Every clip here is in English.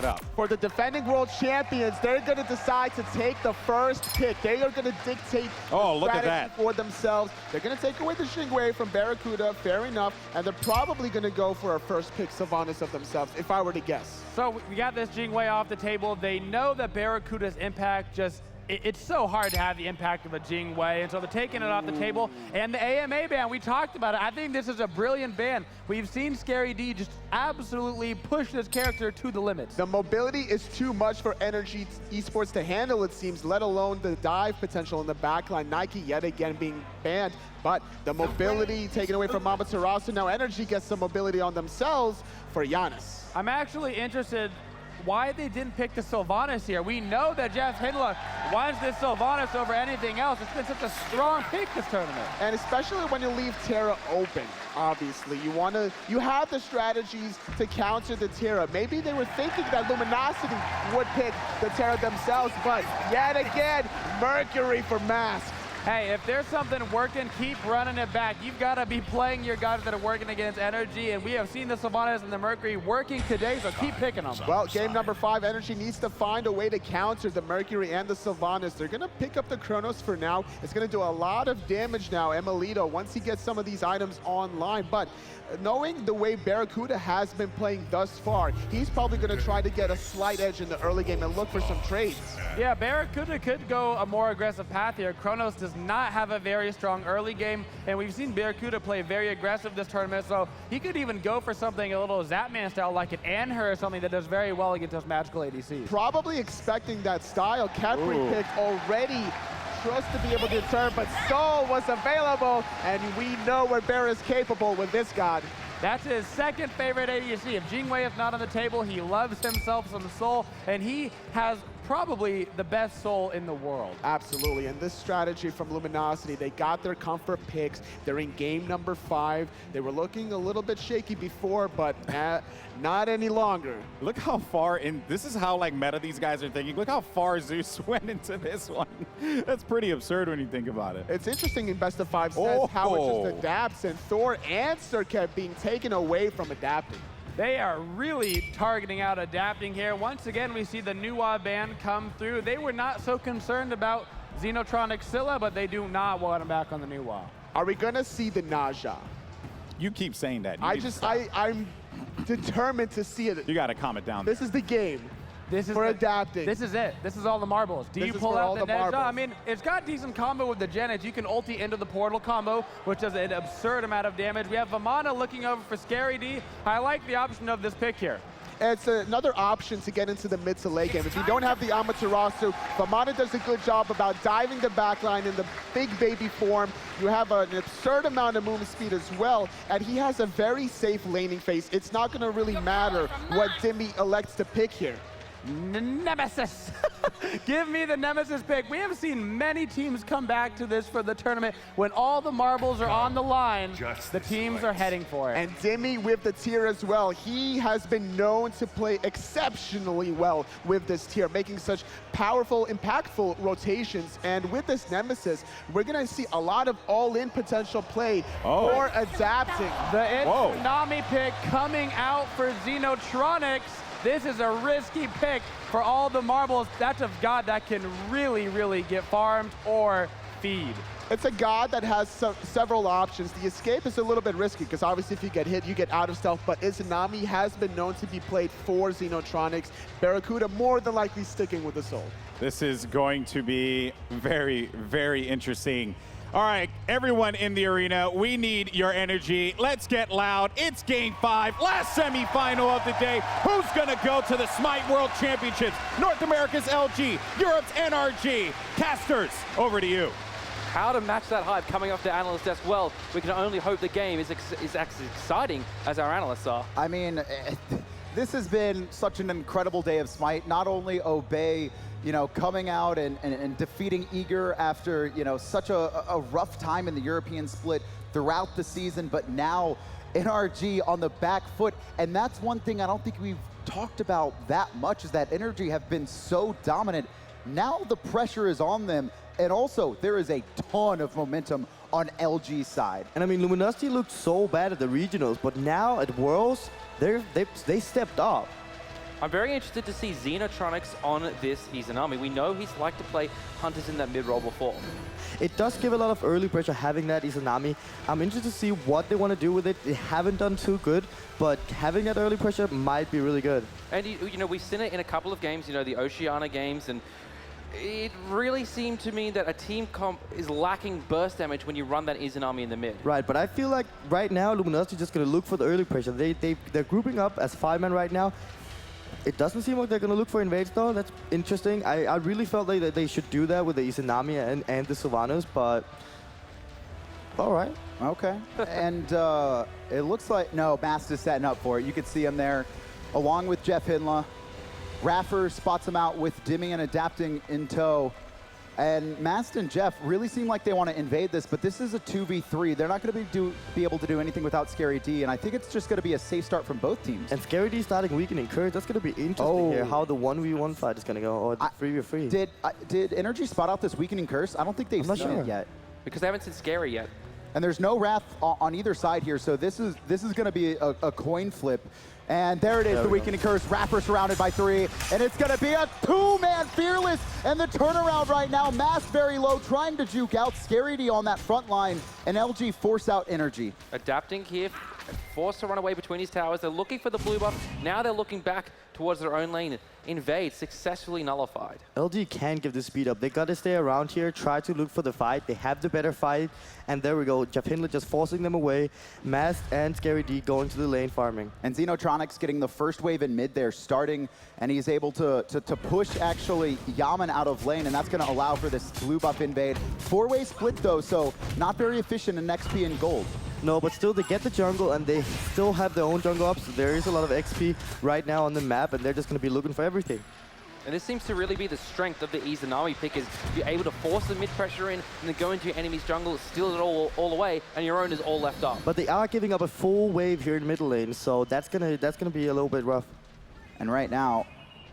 up. For the defending world champions, they're going to decide to take the first pick. They are going to dictate look at strategy that. for themselves. They're going to take away the Xingwei from Barracuda, fair enough, and they're probably going to go for a first pick Sylvanas of themselves, if I were to guess. So we got this Xingwei off the table. They know that Barracuda's impact just, it's so hard to have the impact of a Xingwei, and so they're taking it off the table. And the AMA ban, we talked about it. I think this is a brilliant ban. We've seen Scary D just absolutely push this character to the limits. The mobility is too much for NRG Esports to handle, it seems, let alone the dive potential in the backline. Nike yet again being banned, but the mobility taken away from Amaterasu. Now NRG gets some mobility on themselves for Giannis. I'm actually interested why they didn't pick the Sylvanas here. We know that Jeff Hindla wants this Sylvanas over anything else. It's been such a strong pick this tournament. And especially when you leave Terra open, obviously. You have the strategies to counter the Terra. Maybe they were thinking that Luminosity would pick the Terra themselves, but yet again, Mercury for Mask. Hey, if there's something working, keep running it back. You've got to be playing your guys that are working against NRG, and we have seen the Sylvanas and the Mercury working today, so keep picking them. Well, game number 5, NRG needs to find a way to counter the Mercury and the Sylvanas. They're going to pick up the Chronos for now. It's going to do a lot of damage now, Emilito, once he gets some of these items online. But knowing the way Barracuda has been playing thus far, he's probably going to try to get a slight edge in the early game and look for some trades. Yeah, Barracuda could go a more aggressive path here. Chronos does not have a very strong early game, and we've seen Barracuda play very aggressive this tournament, so he could even go for something a little Zapman style, like an Anher or something that does very well against those magical ADCs. Probably expecting that style. Capri picked already. Trust to be able to turn, but Soul was available, and we know what Bear is capable with this god. That's his second favorite ADC. If Xingwei is not on the table, he loves himself some Soul, and he has probably the best Soul in the world. Absolutely, and this strategy from Luminosity, they got their comfort picks. They're in game number 5. They were looking a little bit shaky before, but not any longer. Look how far in, this is how like meta these guys are thinking. Look how far Zeus went into this one. That's pretty absurd when you think about it. It's interesting in best of 5 sets how it just adapts, and Thor answer kept being taken away from adapting. They are really targeting out adapting here. Once again, we see the Nuwa ban come through. They were not so concerned about Xenotronic Scylla, but they do not want him back on the Nuwa. Are we gonna see the Naja? You keep saying that. I'm determined to see it. You gotta calm it down. This is the game. This is for adapting. This is it. This is all the marbles. Do you pull out the Nedja? marbles. I mean, it's got decent combo with the Genex. You can ulti into the portal combo, which does an absurd amount of damage. We have Vamana looking over for Scary D. I like the option of this pick here. It's another option to get into the mid to late game. If you don't have the Amaterasu, Vamana does a good job about diving the backline in the big baby form. You have an absurd amount of movement speed as well, and he has a very safe laning phase. It's not going to really matter what Dimmy elects to pick here. Nemesis. Give me the Nemesis pick. We have seen many teams come back to this for the tournament. When all the marbles are on the line, the teams are heading for it. And Dimmy with the tier as well. He has been known to play exceptionally well with this tier, making such powerful, impactful rotations. And with this Nemesis, we're going to see a lot of all-in potential play for adapting. The Tsunami pick coming out for Xenotronics. This is a risky pick for all the marbles. That's a god that can really, really get farmed or feed. It's a god that has several options. The escape is a little bit risky because obviously if you get hit, you get out of stealth, but Izanami has been known to be played for Xenotronics. Barracuda more than likely sticking with the Soul. This is going to be very, very interesting. All right, everyone in the arena, we need your energy. Let's get loud. It's game 5, last semifinal of the day. Who's gonna go to the SMITE World Championships? North America's LG, Europe's NRG. Casters, over to you. How to match that hype coming off the analyst desk? Well, we can only hope the game is as exciting as our analysts are. I mean, this has been such an incredible day of SMITE. Not only Obey, you know, coming out and defeating Eager after, you know, such a rough time in the European split throughout the season, but now NRG on the back foot. And that's one thing I don't think we've talked about that much, is that NRG have been so dominant. Now the pressure is on them, and also there is a ton of momentum on LG's side. And I mean, Luminosity looked so bad at the regionals, but now at Worlds, they stepped up. I'm very interested to see Xenotronics on this Izanami. We know he's liked to play Hunters in that mid-roll before. It does give a lot of early pressure having that Izanami. I'm interested to see what they want to do with it. They haven't done too good, but having that early pressure might be really good. And you know, we've seen it in a couple of games, you know, the Oceania games, and it really seemed to me that a team comp is lacking burst damage when you run that Izanami in the mid. Right, but I feel like right now Luminosity is just going to look for the early pressure. They're grouping up as 5-man right now. It doesn't seem like they're going to look for invades though. That's interesting. I really felt like that they should do that with the Izanami and the Sylvanas, but all right. Okay. And it looks like, no, Mast is setting up for it. You can see him there along with Jeff Hindla. Raffer spots him out with Dimmy and Adapting in tow. And Mast and Jeff really seem like they want to invade this, but this is a 2v3. They're not going to be able to do anything without Scary D, and I think it's just going to be a safe start from both teams. And Scary D starting weakening Curse, that's going to be interesting here, how the 1v1 fight is going to go, or the 3v3. Did NRG spot out this weakening Curse? I don't think they've seen it yet. Because they haven't seen Scary yet. And there's no Wrath on either side here, so this is going to be a coin flip. And there it is, the Weakening Curse. Rapper surrounded by 3, and it's going to be a 2-man Fearless. And the turnaround right now, Mask very low, trying to juke out Scary D on that front line, and LG force out Energy. Adapting here, forced to run away between his towers. They're looking for the blue buff. Now they're looking back towards their own lane. Invade successfully nullified. LG can give the speed up. They got to stay around here, try to look for the fight. They have the better fight, and there we go. Jeff Hindla just forcing them away. Mask and Scary D going to the lane farming. And Xenotronics getting the first wave in mid there, starting, and he's able to push actually Yaman out of lane, and that's going to allow for this blue buff invade. 4-way split though, so not very efficient in XP and gold. No, but still they get the jungle, and they still have their own jungle ups. There is a lot of XP right now on the map, and they're just going to be looking for everything. And this seems to really be the strength of the Izanami pick, is you're able to force the mid pressure in and then go into your enemy's jungle, steal it all away, and your own is all left up. But they are giving up a full wave here in middle lane, so that's gonna be a little bit rough. And right now,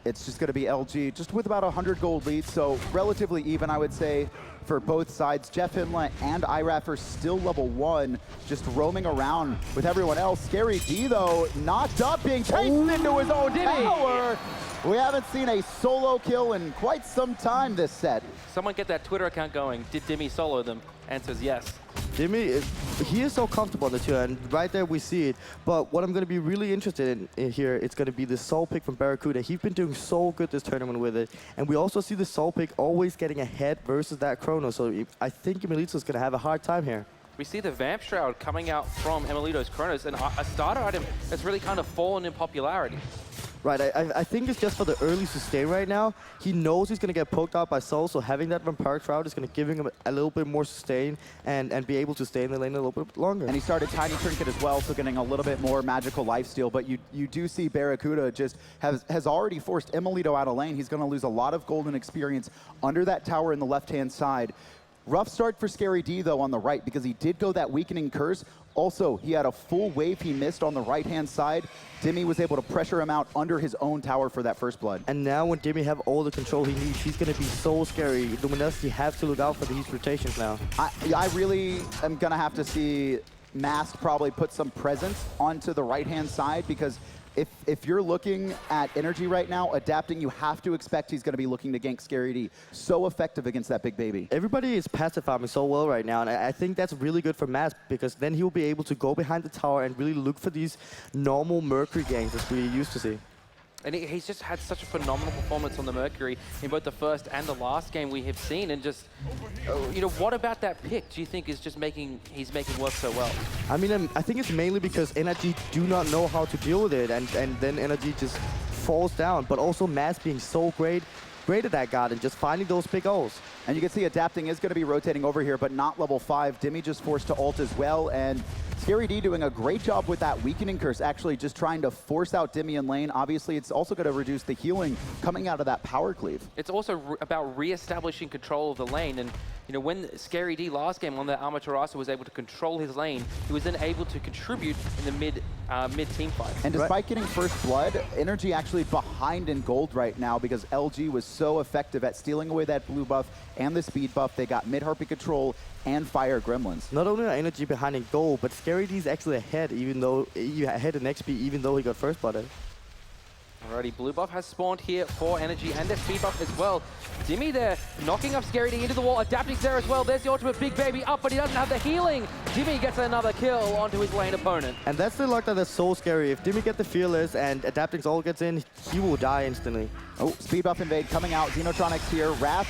it's just going to be LG, just with about 100 gold lead, so relatively even, I would say, for both sides. Jeff Hindla and IRAF still level 1, just roaming around with everyone else. Scary D, though, knocked up, being chased into his own tower. We haven't seen a solo kill in quite some time this set. Someone get that Twitter account going. Did Dimmy solo them? Answer's yes. Dimmy, he is so comfortable on the 2, and right there we see it. But what I'm going to be really interested in here, it's going to be the soul pick from Barracuda. He's been doing so good this tournament with it. And we also see the soul pick always getting ahead versus that Chrono. So I think Emelito's going to have a hard time here. We see the Vamp Shroud coming out from Emelito's Chronos, and a starter item that's really kind of fallen in popularity. Right, I think it's just for the early sustain right now. He knows he's going to get poked out by Soul, so having that Vampire Shroud is going to give him a little bit more sustain and be able to stay in the lane a little bit longer. And he started Tiny Trinket as well, so getting a little bit more magical lifesteal. But you do see Barracuda just has already forced Emelito out of lane. He's going to lose a lot of golden experience under that tower in the left-hand side. Rough start for Scary D, though, on the right, because he did go that Weakening Curse. Also, he had a full wave he missed on the right-hand side. Dimmy was able to pressure him out under his own tower for that first blood. And now when Dimmy have all the control he needs, he's going to be so scary. Luminosity have to look out for these rotations now. I really am going to have to see Mast probably put some presence onto the right-hand side, because if you're looking at Energy right now, Adapting, you have to expect he's going to be looking to gank Scary D. So effective against that big baby. Everybody is passive farming so well right now, and I think that's really good for Mask, because then he'll be able to go behind the tower and really look for these normal Mercury ganks as we used to see. And he's just had such a phenomenal performance on the Mercury in both the first and the last game we have seen. And just, you know, what about that pick do you think is just he's making work so well? I mean, I think it's mainly because NRG do not know how to deal with it, and then NRG just falls down. But also Mask being so great at that guard and just finding those big O's. And you can see Adapting is going to be rotating over here, but not level 5. Dimmy just forced to ult as well, and Scary D doing a great job with that Weakening Curse, actually just trying to force out Dimmy in lane. Obviously, it's also going to reduce the healing coming out of that power cleave. It's also about re-establishing control of the lane, and you know, when Scary D last game on the Amaterasu was able to control his lane, he was then able to contribute in the mid team fight. And despite getting first blood, Energy actually behind in gold right now, because LG was so effective at stealing away that blue buff and the speed buff. They got mid-harpy control and fire gremlins. Not only are Energy behind in gold, but Scary D's actually ahead, even though ahead in XP, even though he got first blooded. Alrighty, blue buff has spawned here for NRG and their speed buff as well. Dimmy there, knocking up Scary D into the wall. Adapting's there as well. There's the ultimate Big Baby up, but he doesn't have the healing. Dimmy gets another kill onto his lane opponent. And that's the luck that is so scary. If Dimmy gets the Fearless and Adapting's all gets in, he will die instantly. Oh, speed buff invade coming out. Xenotronics here. Wrath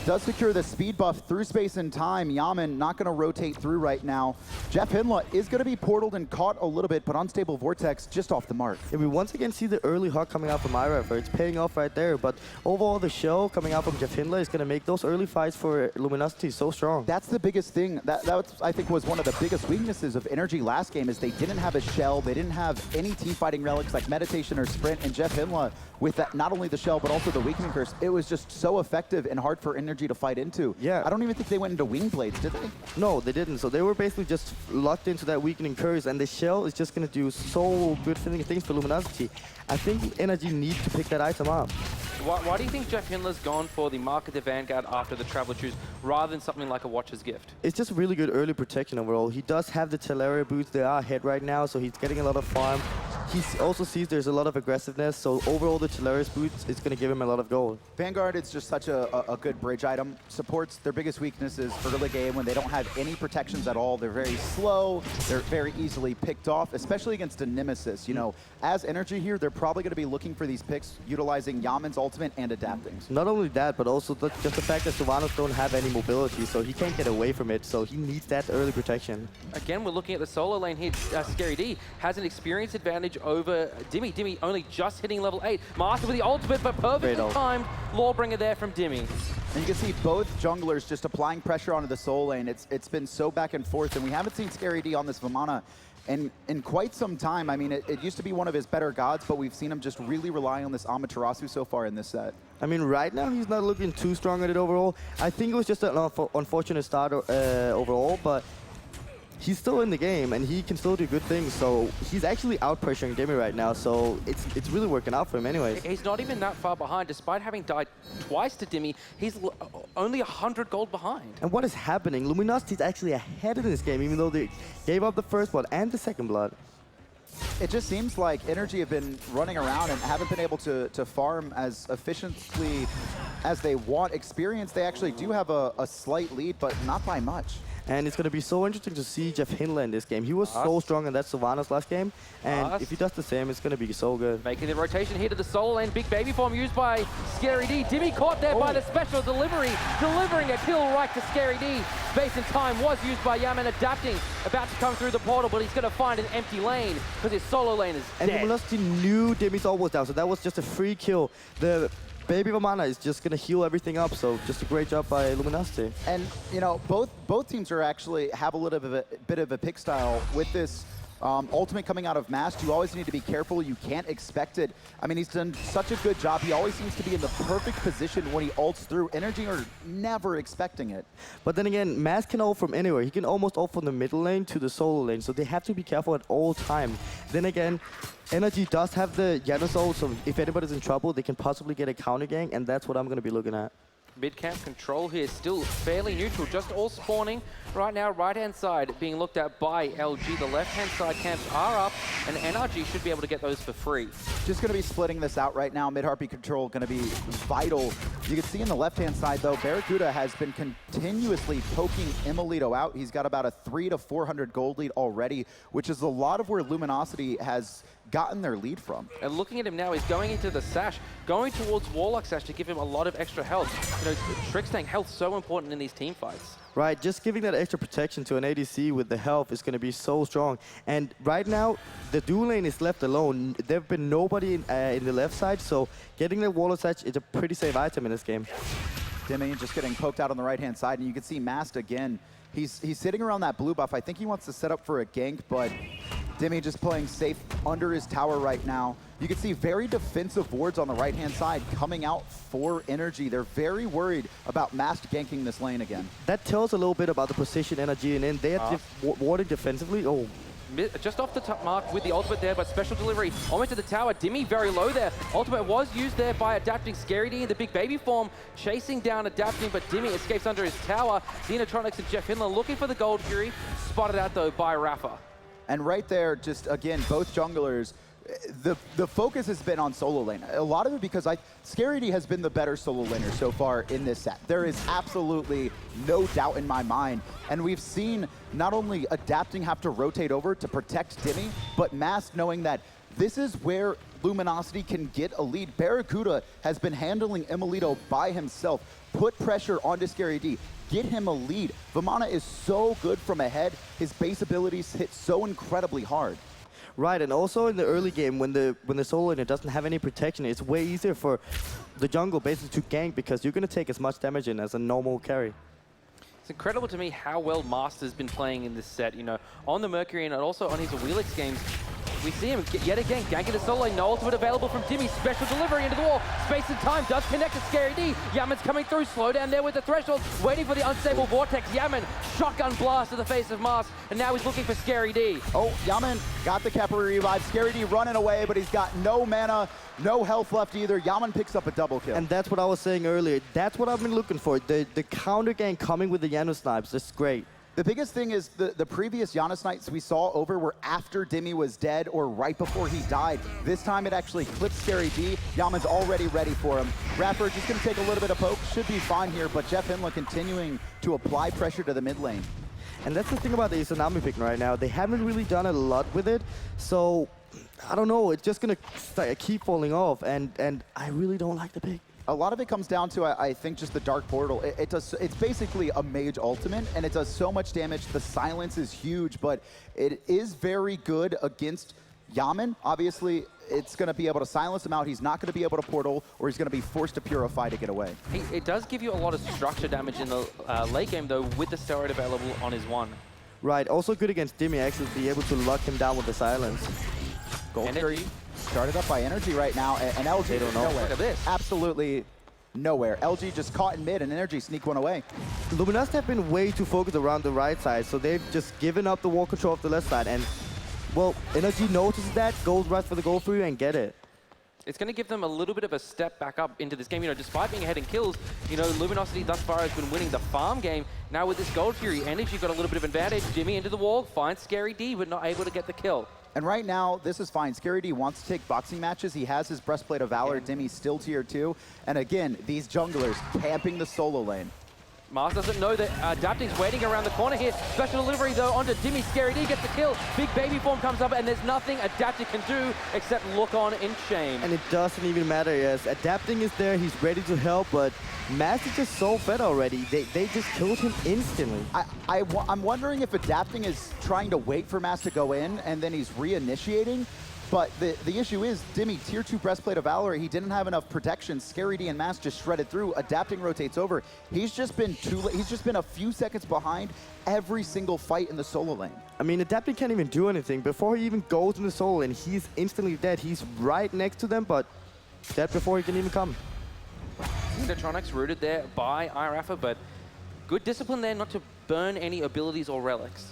does secure the speed buff through space and time. Yaman not going to rotate through right now. Jeff Hinla is going to be portaled and caught a little bit, but Unstable Vortex just off the mark. And we once again see the early hug coming out from Ira. It's paying off right there. But overall, the show coming out from Jeff Hinla is going to make those early fights for Luminosity so strong. That's the biggest thing. That I think was one of the biggest weaknesses of NRG last game is they didn't have a shell. They didn't have any team fighting relics like Meditation or Sprint. And Jeff Hinla, with that, not only the shell, but also the Weakening Curse, it was just so effective and hard for NRG to fight into. Yeah. I don't even think they went into Wing Blades, did they? No, they didn't. So they were basically just locked into that Weakening Curse, and the shell is just going to do so good things for Luminosity. I think NRG need to pick that item up. Why do you think Jeff Hinla's gone for the Mark of the Vanguard after the Traveler Choose rather than something like a Watcher's Gift? It's just really good early protection overall. He does have the Teleria boots. They are ahead right now, so he's getting a lot of farm. He also sees there's a lot of aggressiveness, so overall the Teleria's boots is going to give him a lot of gold. Vanguard is just such a good bridge item. Supports their biggest weaknesses early game when they don't have any protections at all. They're very slow. They're very easily picked off, especially against a Nemesis. You know, as NRG here, they're probably going to be looking for these picks utilizing Yaman's ultimate and Adapting's. Not only that, but also just the fact that Sylvanas don't have any mobility, so he can't get away from it, so he needs that early protection. Again, we're looking at the solo lane here. Scary D has an experience advantage over Dimmy. Dimmy only just hitting level 8. Master with the ultimate, but perfectly timed Lawbringer there from Dimmy. And you can see both junglers just applying pressure onto the soul lane. It's been so back and forth, and we haven't seen Scary D on this Vamana in quite some time. I mean, it used to be one of his better gods, but we've seen him just really rely on this Amaterasu so far in this set. I mean, right now he's not looking too strong at it overall. I think it was just an unfortunate start overall, but he's still in the game and he can still do good things. So he's actually out pressuring Dimmy right now. So it's really working out for him anyways. He's not even that far behind. Despite having died twice to Dimmy, he's only 100 gold behind. And what is happening? Luminosity's actually ahead in this game, even though they gave up the first blood and the second blood. It just seems like NRG have been running around and haven't been able to farm as efficiently as they want. Experience, they actually do have a slight lead, but not by much. And it's going to be so interesting to see Jeff Hinla in this game. He was so strong in that Sylvanas last game, and if he does the same, it's going to be so good. Making the rotation here to the solo lane. Big baby form used by Scary D. Dimmy caught there by the special delivery, delivering a kill right to Scary D. Space and time was used by Yaman, Adapting, about to come through the portal, but he's going to find an empty lane because his solo lane is and dead. Luminosity knew Dimmy's ult was down, so that was just a free kill. The Baby Vamana is just going to heal everything up, so just a great job by Luminosity. And, you know, both teams are actually have a little bit of a pick style with this ultimate coming out of Mast. You always need to be careful. You can't expect it. I mean, he's done such a good job. He always seems to be in the perfect position when he ults through. NRG are never expecting it. But then again, Mast can ult from anywhere. He can almost ult from the middle lane to the solo lane, so they have to be careful at all times. Then again, NRG does have the Janus ult, so if anybody's in trouble, they can possibly get a counter gang, and that's what I'm going to be looking at. Mid-camp control here, still fairly neutral, just all spawning right now. Right-hand side being looked at by LG. The left-hand side camps are up, and NRG should be able to get those for free. Just going to be splitting this out right now. Mid-heartbeat control going to be vital. You can see in the left-hand side, though, Barracuda has been continuously poking Imolito out. He's got about a 300 to 400 gold lead already, which is a lot of where Luminosity has gotten their lead from. And looking at him now, he's going into the Sash, going towards Warlock Sash to give him a lot of extra health. You know, Trick staying health so important in these team fights. Right, just giving that extra protection to an ADC with the health is going to be so strong. And right now, the dual lane is left alone. There have been nobody in the left side, so getting the Warlock Sash is a pretty safe item in this game. Dimmy just getting poked out on the right-hand side, and you can see Mast again. He's sitting around that blue buff. I think he wants to set up for a gank, but Dimmy just playing safe under his tower right now. You can see very defensive wards on the right-hand side coming out for NRG. They're very worried about Mast ganking this lane again. That tells a little bit about the position NRG in. They are warding defensively. Oh. Just off the top mark with the ultimate there, but special delivery almost to the tower. Dimmy very low there. Ultimate was used there by Adapting. Scary D in the big baby form, chasing down Adapting, but Dimmy escapes under his tower. Xenotronics and Jeff Hinla looking for the Gold Fury. Spotted out though by Rafa. And right there, just again, both junglers the focus has been on solo lane. A lot of it because Scary D has been the better solo laner so far in this set. There is absolutely no doubt in my mind. And we've seen not only Adapting have to rotate over to protect Dimmy, but Mask knowing that this is where Luminosity can get a lead. Barracuda has been handling Emilito by himself. Put pressure onto Scary D. Get him a lead. Vamana is so good from ahead. His base abilities hit so incredibly hard. Right, and also in the early game, when the solo laner doesn't have any protection, it's way easier for the jungle basically to gank because you're going to take as much damage in as a normal carry. It's incredible to me how well Master's been playing in this set, you know, on the Mercury and also on his Wheelix games. We see him yet again ganking the solo lane. No ultimate available from Dimmy. Special delivery into the wall. Space and time does connect to Scary D. Yaman's coming through. Slow down there with the threshold. Waiting for the unstable vortex. Yaman, shotgun blast to the face of Mask. And now he's looking for Scary D. Oh, Yaman got the Kepler revive. Scary D running away, but he's got no mana, no health left either. Yaman picks up a double kill. And that's what I was saying earlier. That's what I've been looking for. The counter gank coming with the Yano snipes. That's great. The biggest thing is the previous Giannis Knights we saw over were after Dimmy was dead or right before he died. This time it actually clips Scary D. Yaman's already ready for him. Rapper just going to take a little bit of poke. Should be fine here, but Jeff Hinla continuing to apply pressure to the mid lane. And that's the thing about the Izanami pick right now. They haven't really done a lot with it. So, I don't know. It's just going to keep falling off. And I really don't like the pick. A lot of it comes down to, I think, just the Dark Portal. It's basically a mage ultimate, and it does so much damage. The silence is huge, but it is very good against Yaman. Obviously, it's going to be able to silence him out. He's not going to be able to portal, or he's going to be forced to purify to get away. It does give you a lot of structure damage in the late game, though, with the steroid available on his one. Right. Also good against Dimmy, actually, be able to lock him down with the silence. Gold Fury started up by NRG right now, and LG they don't know. nowhere. Look at this. Absolutely nowhere. LG just caught in mid, and NRG sneak one away. Luminosity have been way too focused around the right side, so they've just given up the wall control of the left side. And, well, NRG notices that, goes right for the goal for you and get it. It's going to give them a little bit of a step back up into this game. You know, despite being ahead in kills, you know, Luminosity thus far has been winning the farm game. Now with this Gold Fury, NRG got a little bit of advantage. Dimmy into the wall, finds Scary D, but not able to get the kill. And right now, this is fine. Scary D wants to take boxing matches. He has his Breastplate of Valor. Dimmy's still tier 2. And again, these junglers camping the solo lane. Mars doesn't know that Adapting's waiting around the corner here. Special delivery, though, onto Dimmy. Scary D gets the kill. Big baby form comes up, and there's nothing Adapting can do except look on in shame. And it doesn't even matter, yes. Adapting is there, he's ready to help, but Mask is just so fed already. They just killed him instantly. I'm wondering if Adapting is trying to wait for Mask to go in, and then he's reinitiating. But the issue is, Dimmy, tier 2 Breastplate of Valor, he didn't have enough protection. Scary D and Mask just shredded through. Adapting rotates over. He's just been a few seconds behind every single fight in the solo lane. I mean, Adapting can't even do anything. Before he even goes in the solo lane, he's instantly dead. He's right next to them, but dead before he can even come. Detronics rooted there by Irafa, but good discipline there not to burn any abilities or relics.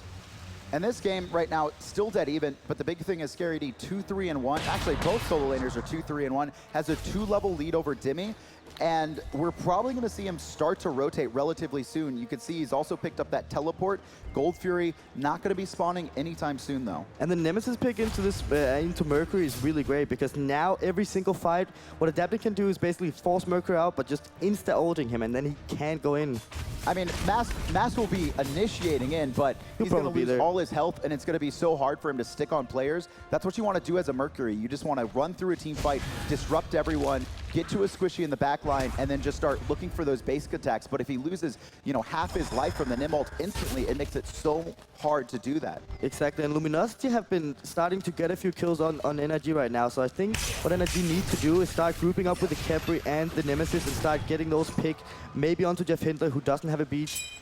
And this game right now, still dead even, but the big thing is Scary D 2-3-1. Actually, both solo laners are 2-3-1. Has a 2-level lead over Dimmy. And we're probably going to see him start to rotate relatively soon. You can see he's also picked up that teleport. Gold Fury not going to be spawning anytime soon, though. And the Nemesis pick into this into Mercury is really great because now every single fight, what Adapting can do is basically force Mercury out, but just insta-ulting him, and then he can't go in. I mean, Mask will be initiating in, but he's going to lose all his health, and it's going to be so hard for him to stick on players. That's what you want to do as a Mercury. You just want to run through a team fight, disrupt everyone, get to a squishy in the back line, and then just start looking for those basic attacks. But if he loses, you know, half his life from the Nim ult instantly, it makes it so hard to do that. Exactly, and Luminosity have been starting to get a few kills on NRG right now. So I think what NRG needs to do is start grouping up with the Kepri and the Nemesis and start getting those pick maybe onto Jeff Hindler, who doesn't have a beach.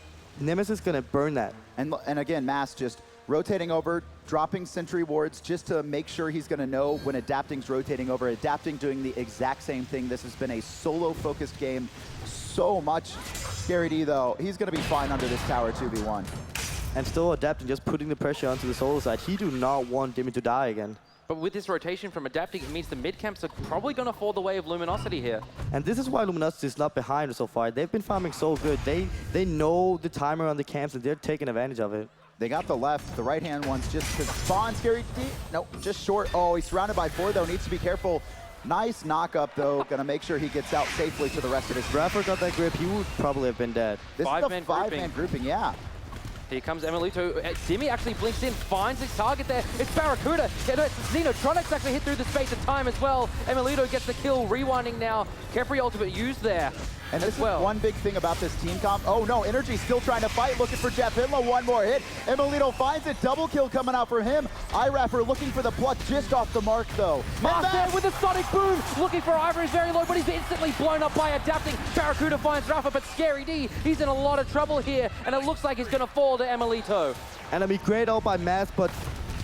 Nemesis is gonna burn that. And again, Mask just rotating over, dropping sentry wards just to make sure he's going to know when Adapting's rotating over. Adapting doing the exact same thing. This has been a solo-focused game so much. Scary D, though, he's going to be fine under this tower 2v1. And still Adapting, just putting the pressure onto the solo side. He do not want Dimmy to die again. But with this rotation from Adapting, it means the mid camps are probably going to fall the way of Luminosity here. And this is why Luminosity is not behind so far. They've been farming so good. They know the timer on the camps and they're taking advantage of it. They got the left. The right-hand one's just to spawn. Scary D. Nope, just short. Oh, he's surrounded by 4, though. Needs to be careful. Nice knock-up, though. Gonna make sure he gets out safely to the rest of his team. Rafa got that grip, he would probably have been dead. This is a five-man grouping, yeah. Here comes Emilito. Dimmy actually blinks in, finds his target there. It's Barracuda. Yeah, no, it's Xenotronics actually hit through the space of time as well. Emilito gets the kill, rewinding now. Kepri ultimate used there. And this is one big thing about this team comp. Oh no, NRG still trying to fight, looking for Jeff Hinlow. One more hit. Emilito finds it. Double kill coming out for him. iRapper looking for the pluck just off the mark though. Master with a sonic boom. Looking for Ivor is very low, but he's instantly blown up by adapting. Barracuda finds Rafa, but Scary D, he's in a lot of trouble here, and it looks like he's going to fall to Emilito. And I mean, great ult by Mass, but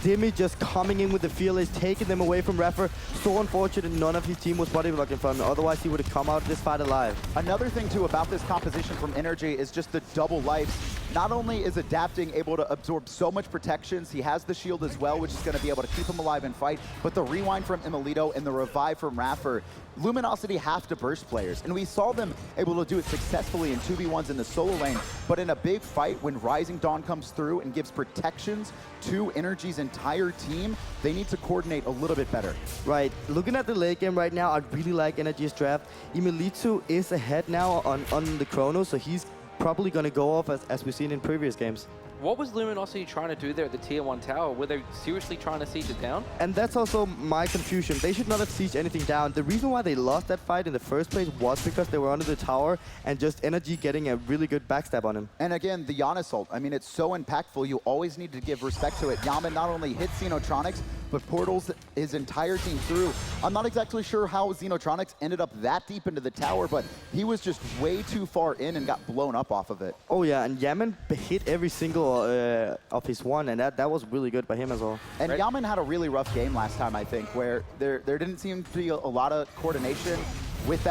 Dimmy just coming in with the fearless, taking them away from Rafa. So unfortunate none of his team was body blocking from him. Otherwise, he would have come out of this fight alive. Another thing, too, about this composition from NRG is just the double lives. Not only is adapting able to absorb so much protections, he has the shield as well, which is going to be able to keep him alive and fight, but the rewind from Emilito and the revive from Rafa, Luminosity have to burst players, and we saw them able to do it successfully in 2v1s in the solo lane, but in a big fight, when Rising Dawn comes through and gives protections to NRG's entire team, they need to coordinate a little bit better. Right, looking at the late game right now, I really like NRG's draft. Emilito is ahead now on the chrono, so he's probably going to go off as we've seen in previous games. What was Luminosity trying to do there at the Tier 1 tower? Were they seriously trying to siege it down? And that's also my confusion. They should not have sieged anything down. The reason why they lost that fight in the first place was because they were under the tower and just NRG getting a really good backstab on him. And again, the Giannis ult, I mean, it's so impactful. You always need to give respect to it. Yaman not only hits Xenotronics, but portals his entire team through. I'm not exactly sure how Xenotronics ended up that deep into the tower, but he was just way too far in and got blown up off of it. Oh yeah, and Yaman hit every single of his one, and that was really good by him as well. And Yaman had a really rough game last time, I think, where there didn't seem to be a lot of coordination with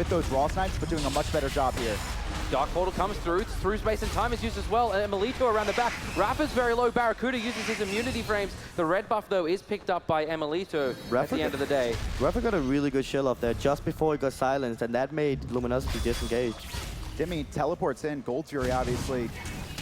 those raw snipes, but doing a much better job here. Dark Portal comes through space and time is used as well. Emilito around the back. Rafa's very low. Barracuda uses his immunity frames. The red buff, though, is picked up by Emilito at the end of the day. Rafa got a really good shield off there just before he got silenced, and that made Luminosity disengage. Dimmy teleports in. Gold Fury, obviously,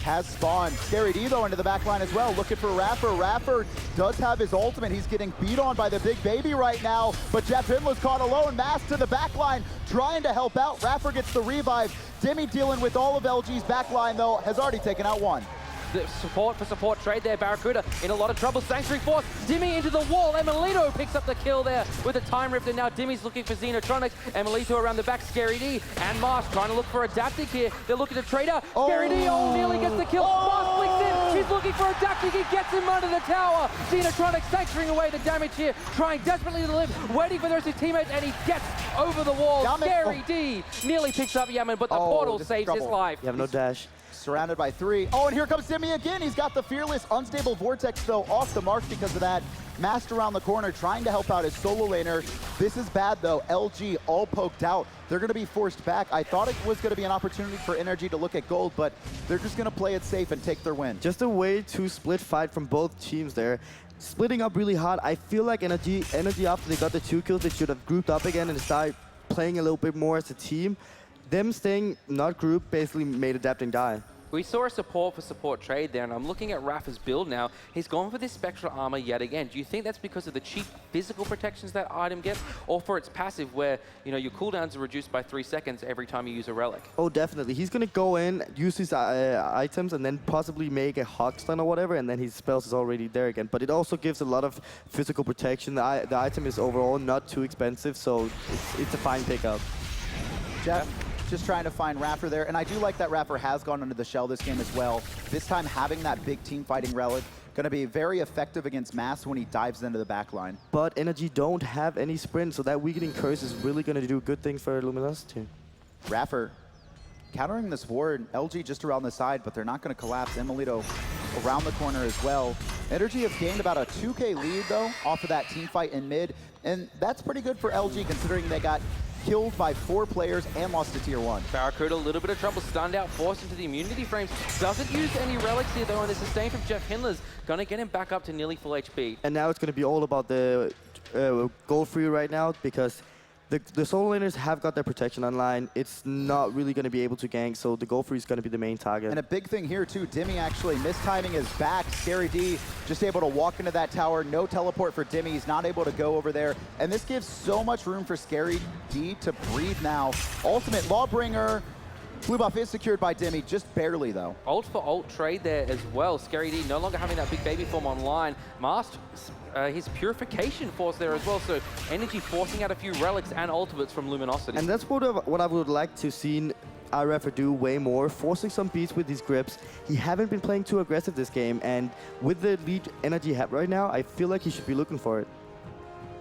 has spawned. Scary D, though, into the back line as well, looking for Rafa. Rafa does have his ultimate. He's getting beat on by the big baby right now, but Jeff Hinlow's caught alone. Mass to the back line, trying to help out. Rafa gets the revive. Dimmy dealing with all of LG's back line, though, has already taken out one. The support for support trade there. Barracuda in a lot of trouble. Sanctuary Force. Dimmy into the wall. Emilito picks up the kill there with a time rift, and now Dimmy's looking for Xenotronics. Emilito around the back. Scary D and Mars trying to look for Adaptic here. They're looking to trade out. Scary D nearly gets the kill. Mars flicks in. She's looking for Adaptic. He gets him under the tower. Xenotronics sanctuaring away the damage here. Trying desperately to live. Waiting for the rest of his teammates, and he gets over the wall. Yaman. Scary D nearly picks up Yaman, but the portal saves his life. You have no dash. Surrounded by 3. Oh, and here comes Dimmy again. He's got the Fearless. Unstable Vortex, though, off the mark because of that. Master around the corner, trying to help out his solo laner. This is bad, though. LG all poked out. They're going to be forced back. I thought it was going to be an opportunity for NRG to look at gold, but they're just going to play it safe and take their win. Just a way to split fight from both teams there. Splitting up really hard. I feel like NRG after they got the 2 kills, they should have grouped up again and started playing a little bit more as a team. Them staying not grouped basically made Adapting die. We saw a support for support trade there, and I'm looking at Rafa's build now. He's gone for this spectral armor yet again. Do you think that's because of the cheap physical protections that item gets, or for its passive where, you know, your cooldowns are reduced by 3 seconds every time you use a relic? Oh, definitely. He's going to go in, use his items, and then possibly make a hog stun or whatever, and then his spells is already there again. But it also gives a lot of physical protection. The item is overall not too expensive, so it's a fine pickup. Jeff? Just trying to find Rafa there, and I do like that Rafa has gone under the shell this game as well. This time having that big team fighting relic, going to be very effective against Mass when he dives into the back line. But NRG don't have any sprint, so that weakening curse is really going to do good things for Luminosity. Rafa countering this ward, LG just around the side, but they're not going to collapse. Emilito around the corner as well. NRG have gained about a 2K lead, though, off of that team fight in mid, and that's pretty good for LG considering they got killed by 4 players and lost to Tier 1. Barracuda, a little bit of trouble, stunned out, forced into the immunity frames. Doesn't use any relics here, though, and the sustain from Jeff Hinler's going to get him back up to nearly full HP. And now it's going to be all about the gold free right now, because The solo laners have got their protection online. It's not really going to be able to gank, so the Go Free is going to be the main target. And a big thing here too, Dimmy actually mistiming his back. Scary D just able to walk into that tower. No teleport for Dimmy. He's not able to go over there. And this gives so much room for Scary D to breathe now. Ultimate Lawbringer. Blue buff is secured by Dimmy, just barely though. Ult for ult trade there as well. Scary D no longer having that big baby form online. Mast, his purification force there as well. So NRG forcing out a few relics and ultimates from Luminosity. And that's what I would like to see iRefer do way more, forcing some beats with these grips. He haven't been playing too aggressive this game, and with the lead NRG have right now, I feel like he should be looking for it.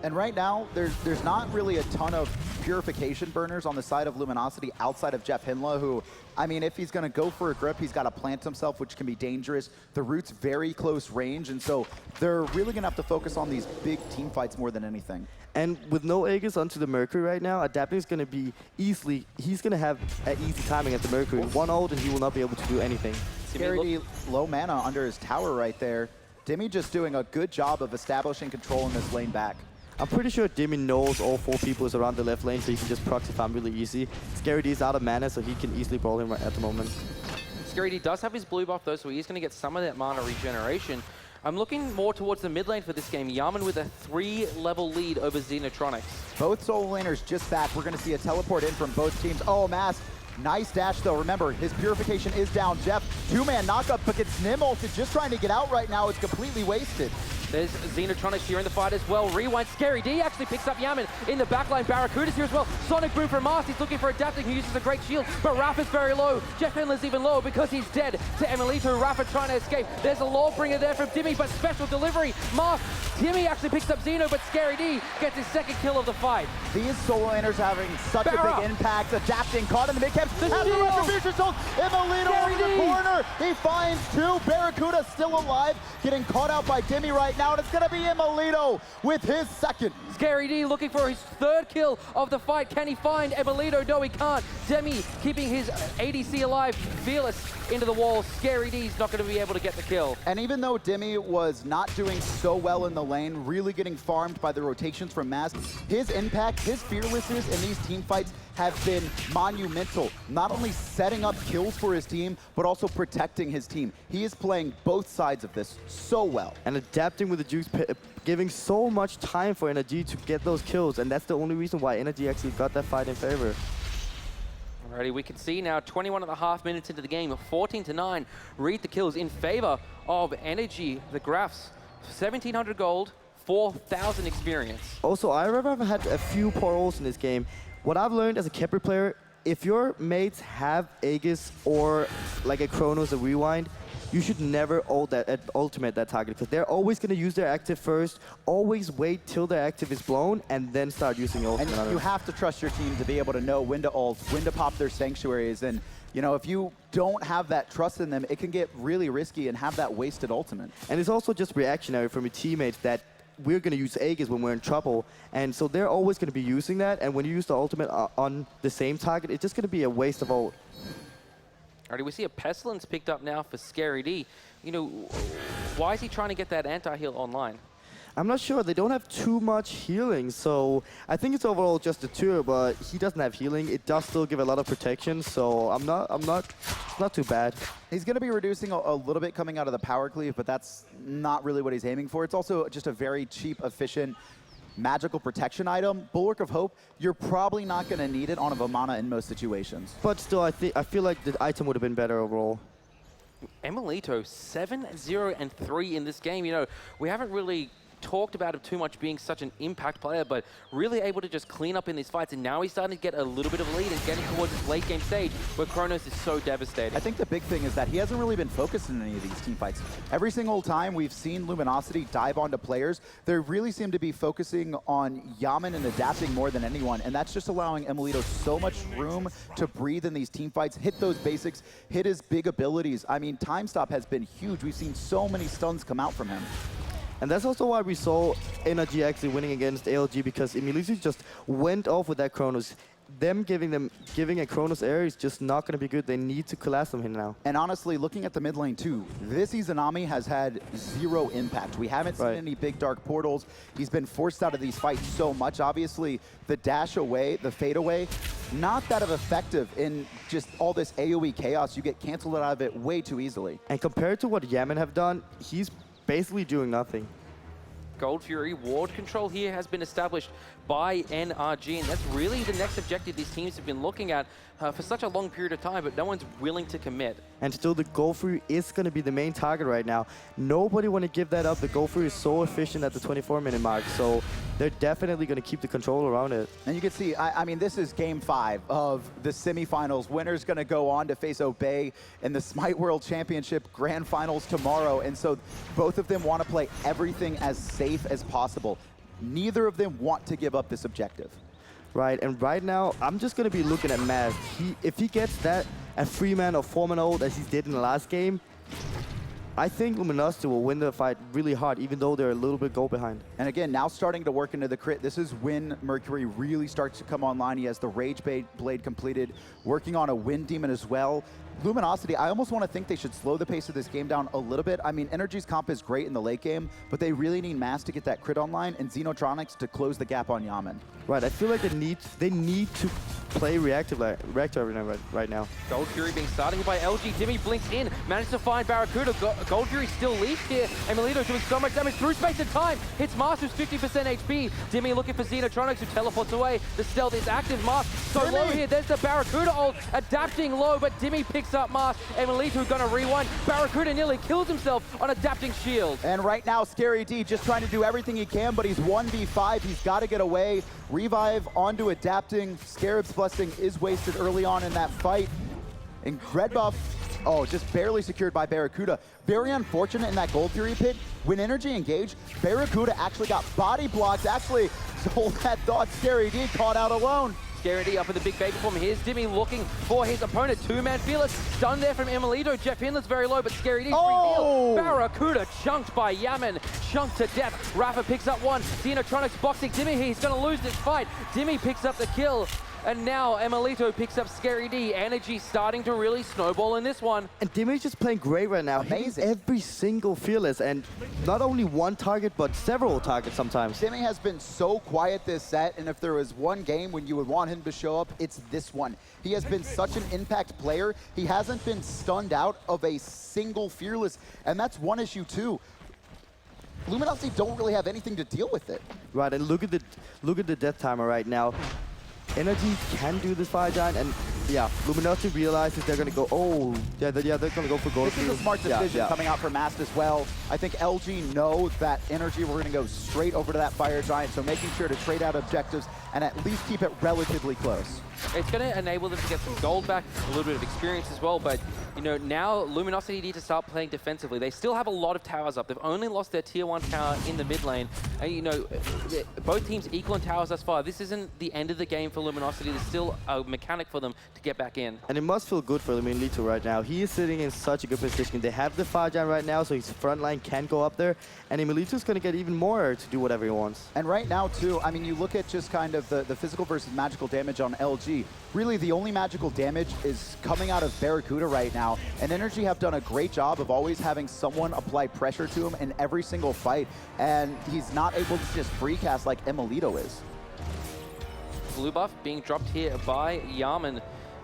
And right now, there's not really a ton of purification burners on the side of Luminosity outside of Jeff Hinla, who, I mean, if he's going to go for a grip, he's got to plant himself, which can be dangerous. The root's very close range, and so they're really going to have to focus on these big team fights more than anything. And with no Aegis onto the Mercury right now, adapting is going to be he's going to have an easy timing at the Mercury. One ult and he will not be able to do anything. Scary D, low mana under his tower right there. Dimmy just doing a good job of establishing control in this lane back. I'm pretty sure Dimmy knows all 4 people is around the left lane, so he can just proxy farm really easy. Scary D is out of mana, so he can easily brawl him right at the moment. Scary D does have his blue buff though, so he's going to get some of that mana regeneration. I'm looking more towards the mid lane for this game. Yaman with a 3-level lead over Xenotronics. Both solo laners just back. We're going to see a teleport in from both teams. Oh, Mask. Nice dash, though. Remember, his purification is down. Jeff, 2-man knockup, but gets Nim ulted just trying to get out right now. It's completely wasted. There's Xenotronics here in the fight as well. Rewind. Scary D actually picks up Yaman in the backline. Barracuda's here as well. Sonic Boom from Mast. He's looking for adapting. He uses a great shield, but Rafa's very low. Jeff Hinler's even lower because he's dead to Emilito. Rafa trying to escape. There's a Lawbringer there from Dimmy, but special delivery. Mast. Dimmy actually picks up Xeno, but Scary D gets his 2nd kill of the fight. These solo laners having such a big impact. Adapting, caught in the mid-camp. Has the retribution zone. Emilito in the corner. He finds 2. Barracuda still alive. Getting caught out by Dimmy right now, and it's going to be Emilito with his 2nd. Scary D looking for his 3rd kill of the fight. Can he find Emilito? No, he can't. Demi keeping his ADC alive. Fearless into the wall. Scary D's not going to be able to get the kill. And even though Dimmy was not doing so well in the lane, really getting farmed by the rotations from Mask, his impact, his fearlessness in these team fights have been monumental. Not only setting up kills for his team, but also protecting his team. He is playing both sides of this so well. And adapting with the Juice, giving so much time for NRG to get those kills, and that's the only reason why NRG actually got that fight in favor. Alrighty, we can see now 21.5 minutes into the game, 14-9. Read the kills in favor of NRG. The graphs, 1,700 gold, 4,000 experience. Also, iRefer had a few poor rolls in this game. What I've learned as a Kepler player, if your mates have Aegis or like a Chronos, a Rewind, you should never ultimate that target, because they're always going to use their active first. Always wait till their active is blown and then start using your ultimate. And you have to trust your team to be able to know when to ult, when to pop their sanctuaries. And you know, if you don't have that trust in them, it can get really risky and have that wasted ultimate. And it's also just reactionary from your teammates that we're going to use Aegis when we're in trouble, and so they're always going to be using that, and when you use the ultimate on the same target, it's just going to be a waste of ult. Alrighty, we see a Pestilence picked up now for Scary D. You know, why is he trying to get that anti-heal online? I'm not sure. They don't have too much healing, so I think it's overall just a 2, but he doesn't have healing. It does still give a lot of protection, so it's not too bad. He's going to be reducing a little bit coming out of the power cleave, but that's not really what he's aiming for. It's also just a very cheap, efficient, magical protection item. Bulwark of Hope, you're probably not going to need it on a Vamana in most situations. But still, I feel like the item would have been better overall. Emilito, 7-0-3 in this game. You know, we haven't really talked about him too much being such an impact player, but really able to just clean up in these fights, and now he's starting to get a little bit of a lead and getting towards his late game stage where Chronos is so devastating. I think the big thing is that he hasn't really been focused in any of these team fights. Every single time we've seen Luminosity dive onto players, they really seem to be focusing on Yaman and adapting more than anyone, and that's just allowing Emilito so much room to breathe in these team fights, hit those basics, hit his big abilities. I mean, time stop has been huge. We've seen so many stuns come out from him. And that's also why we saw NRG actually winning against ALG, because Emilito just went off with that Chronos. them giving a Chronos air is just not going to be good. They need to collapse them here now. And honestly, looking at the mid lane too, this Izanami has had 0 impact. We haven't seen any big dark portals. He's been forced out of these fights so much. Obviously, the dash away, the fade away, not that effective in just all this AoE chaos. You get canceled out of it way too easily. And compared to what Yaman have done, he's basically doing nothing. Gold Fury ward control here has been established by NRG, and that's really the next objective these teams have been looking at for such a long period of time, but no one's willing to commit. And still, the Gold Fury is going to be the main target right now. Nobody want to give that up. The Gold Fury is so efficient at the 24-minute mark, so they're definitely going to keep the control around it. And you can see, I mean, this is game 5 of the semifinals. Winner's going to go on to face Obey in the SMITE World Championship Grand Finals tomorrow, and so both of them want to play everything as safe as possible. Neither of them want to give up this objective. Right, and right now, I'm just going to be looking at Maz. If he gets that at 3-man or 4-man ult as he did in the last game, I think Luminosity will win the fight really hard, even though they're a little bit goal behind. And again, now starting to work into the crit. This is when Mercury really starts to come online. He has the Rage Blade completed, working on a Wind Demon as well. Luminosity, I almost want to think they should slow the pace of this game down a little bit. I mean, NRG's comp is great in the late game, but they really need Mass to get that crit online and Xenotronics to close the gap on Yaman. Right, I feel like they need to play reactor right now. Gold Fury being started here by LG. Dimmy blinks in, managed to find Barracuda. Gold Fury still leads here. And Melito doing so much damage through space and time. Hits Mars, who's 50% HP. Dimmy looking for Xenotronics, who teleports away. The stealth is active. Mars so low here. There's the Barracuda ult, adapting low, but Dimmy picks up Mars. And Melito gonna rewind. Barracuda nearly kills himself on adapting shield. And right now, Scary D just trying to do everything he can, but he's 1v5. He's got to get away. Revive onto adapting. Scarab's Blessing is wasted early on in that fight. And red buff, just barely secured by Barracuda. Very unfortunate in that Gold Fury pit. When NRG engaged, Barracuda actually got body blocked. Actually, hold that thought, Scary D caught out alone. Scary D up in the big baby form. Here's Dimmy looking for his opponent. 2-man Fearless. Stunned there from Emilito. Jeff Hinler's very low, but Scary D's revealed. Barracuda chunked by Yaman. Chunked to death. Rafa picks up one. Xenotronics boxing Dimmy here. He's going to lose this fight. Dimmy picks up the kill. And now Emilito picks up Scary D. Energy starting to really snowball in this one. And Dimmy's just playing great right now. Amazing. Every single Fearless, and not only one target, but several targets sometimes. Dimmy has been so quiet this set, and if there was one game when you would want him to show up, it's this one. He has been such an impact player. He hasn't been stunned out of a single Fearless, and that's one issue too. Luminosity don't really have anything to deal with it. Right, and look at the death timer right now. NRG can do this fire giant, and yeah, Luminosity realizes they're gonna go. They're gonna go for gold. This is a smart decision coming out from Mast as well. I think LG know that NRG we're gonna go straight over to that fire giant, so making sure to trade out objectives and at least keep it relatively close. It's going to enable them to get some gold back, a little bit of experience as well, but you know, now Luminosity need to start playing defensively. They still have a lot of towers up. They've only lost their tier 1 tower in the mid lane. And you know, both teams equal in towers thus far. This isn't the end of the game for Luminosity. There's still a mechanic for them to get back in. And it must feel good for Emilito right now. He is sitting in such a good position. They have the fire giant right now, so his front line can go up there. And Emilito's going to get even more to do whatever he wants. And right now, too, I mean, you look at just kind of the physical versus magical damage on LG. Really, the only magical damage is coming out of Barracuda right now. And NRG have done a great job of always having someone apply pressure to him in every single fight. And he's not able to just free cast like Emilito is. Blue buff being dropped here by Yaman.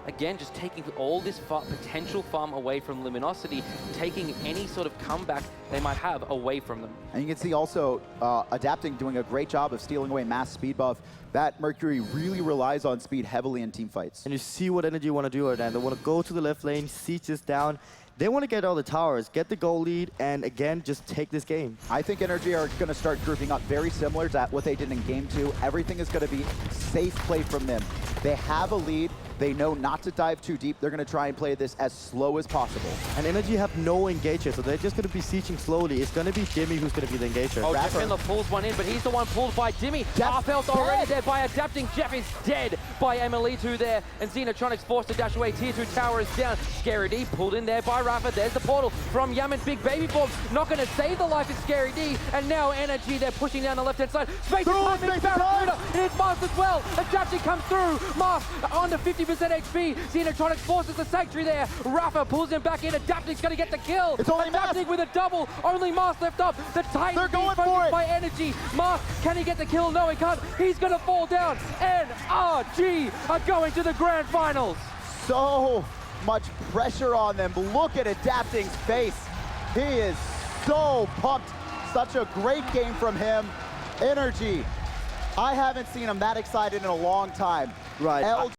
Again, just taking all this potential farm away from Luminosity, taking any sort of comeback they might have away from them. And you can see also adapting, doing a great job of stealing away mass speed buff. That Mercury really relies on speed heavily in team fights. And you see what NRG want to do right now. They want to go to the left lane, siege this down. They want to get all the towers, get the goal lead, and again, just take this game. I think NRG are going to start grouping up very similar to what they did in Game 2. Everything is going to be safe play from them. They have a lead. They know not to dive too deep. They're going to try and play this as slow as possible. And NRG have no engager, so they're just going to be sieging slowly. It's going to be Jimmy who's going to be the engager. Oh, Jeff Miller pulls one in, but he's the one pulled by Dimmy. Half health already there by adapting. Jeff is dead by Emily2 there, and Xenotronics forced to dash away. Tier 2 tower is down. Scary D pulled in there by Rafa. There's the portal from Yaman. Big baby form, not going to save the life of Scary D, and now NRG, they're pushing down the left-hand side. Space is timing, Barracuda, and it's Mask as well. Adapting comes through. Mask under 50% HP. Xenotronics forces the Sanctuary there. Rafa pulls him back in. Adapting's going to get the kill. It's only Adapting with a double. Only Mask left up. The Titan They're going being for focused it. by Energy. Mask, can he get the kill? No, he can't. He's going to fall down. NRG are going to the grand finals. So much pressure on them. Look at Adapting's face. He is so pumped. Such a great game from him. Energy. I haven't seen him that excited in a long time. Right.